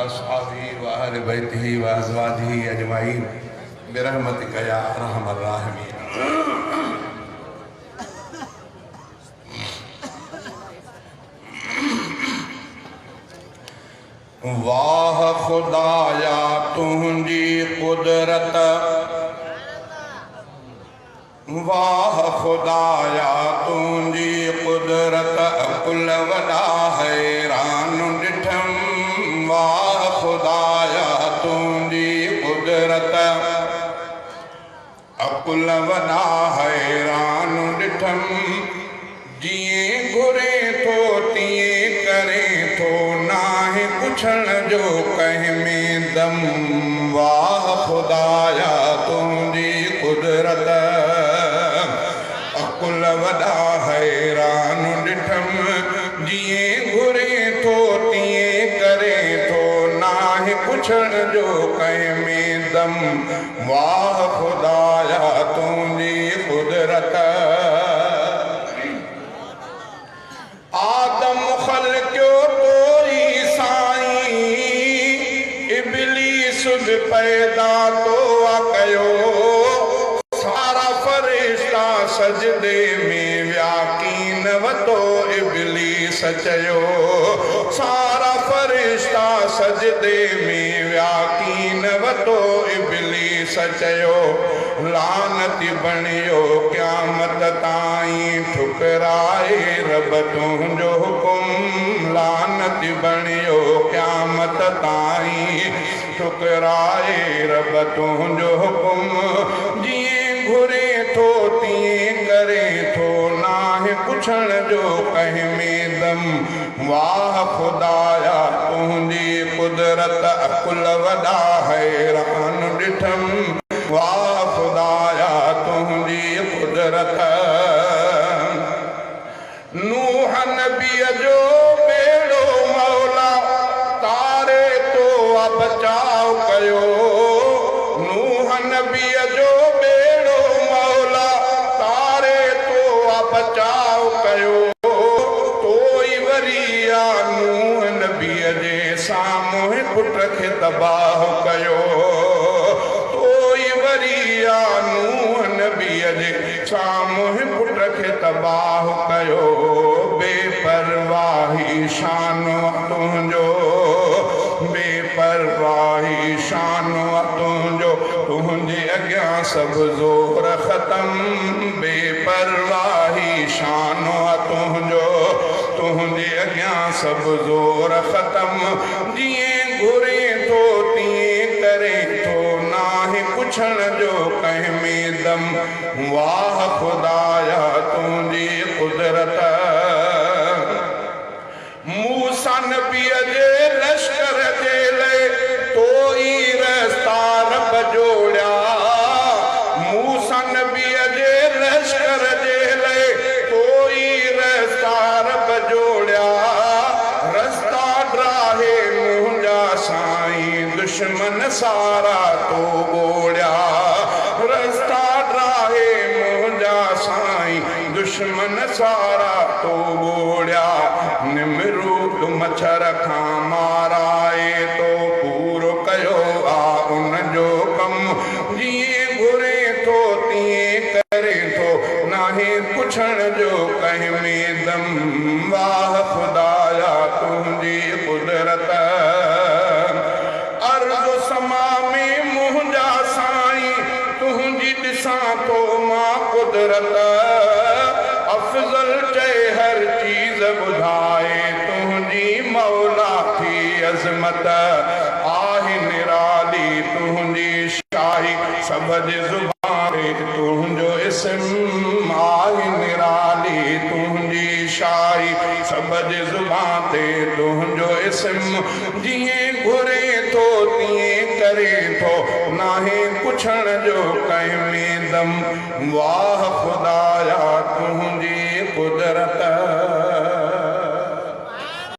अस्हाबिही व अहले बैतिही व अज़वाजिही अजमाइन बिरहमतिक या अरहमर राहिमीन। वाह खुदाया तुझी कुदरत, वाह खुदाया तुझी कुदरत अकुल वॾा हैरान ॾिठम। वाह खुदाया तुझी कुदरत अकुल वॾा हैरान ॾिठम। जिएं घुरे थो तीअं करे थो, नाहे पुछण जो कंहिं में दम। वाह खुदाया तुझी कुदरत अकुल वॾा हैरान ॾिठम। जिएं घुरे थो तीअं करे थो, नाहे पुछण जो कंहिं में दम। वाह खुदाया तुझी कुदरत। आदम ख़ल्क़ियो तोई साईं, इब्लीस बि पैदा तो कयो। सारा फ़रिश्ता सजदे में विया, कीन वतो इब्लीस चयो। सारा फ़रिश्ता सजदे में विया, कीन वतो इब्लीस चयो। लानती बणियो क़यामत ताईं, ठुकराए रब तुंहिंजो हुकुम। लानती बणियो क़यामत ताईं, ठुकराए रब तुंहिंजो हुकुम। जिएं घुरे थो तीअं करे थो, नाहे पुछण जो कंहिं में दम। वाह खुदाया तुंहिंजी कुदरत अकुल वॾा हैरान ॾिठम। वाह खुदाया तुझी कुदरत। नूह नबीअ जो बेड़ो मौला तारे तो बचाव कयो। नूह नबीअ जो बेड़ो मौला तारे तो बचाव कयो। तोई वरिया नूह नबीअ जे साम्हूं पुट खे तबाह कयो। नूह नबीअ जे साम्हूं पुट खे तबाह कयो। बेपरवाही शान तुंहिंजो, बेपरवाही शान तुंहिंजो, तुंहिंजे अॻियां सभु ज़ोर ख़तम। बेपरवाही शान तुंहिंजो, तुंहिंजे अॻियां सभु ज़ोर ख़तम। जीअं घुरे थो तीअं करे थो, नाहे पुछण जो कंहिं में दम। वाह खुदाया तुझी कुदरत। मूसा नबीअ जे लश्कर जे लाइ तोई रस्ता रब जोड़िया। मूसा नबीअ जे लश्कर जे लाइ तोई रस्ता रब जोड़िया। रस्ता ड्राहे मुंहिंजा साईं, दुश्मन सारा तो ॻोड़िया। रस्ता ड्राहे मुंहिंजा साईं, दुश्मन सारा तो ॻोड़िया। निमरूद मच्छर खां माराए तो पूरो कयो आ उनजो कम। जीअं घुरे थो तीअं करे थो, नाहे पुछण जो कंहिं में दम। वाह खुदाया तुझी कुदरत। अर्ज़ समा में मुंहिंजा साईं, तुंहिंजी ॾिसां थो मां कुदरत। अफ़ज़ल चए हर चीज़ ॿुधाए, तुंहिंजी मौला थी अज़मत। आहे निराली तुंहिंजी शाही, सभ जे ज़ुबान तुंहिंजो इस्म। आहे निराली तुंहिंजी शाही, सभ जे ज़ुबान ते तुंहिंजो इस्म। जीअं घुरे थो तीअं करे थो, नाहे पुछण जो कंहिं में दम। वाह खुदाया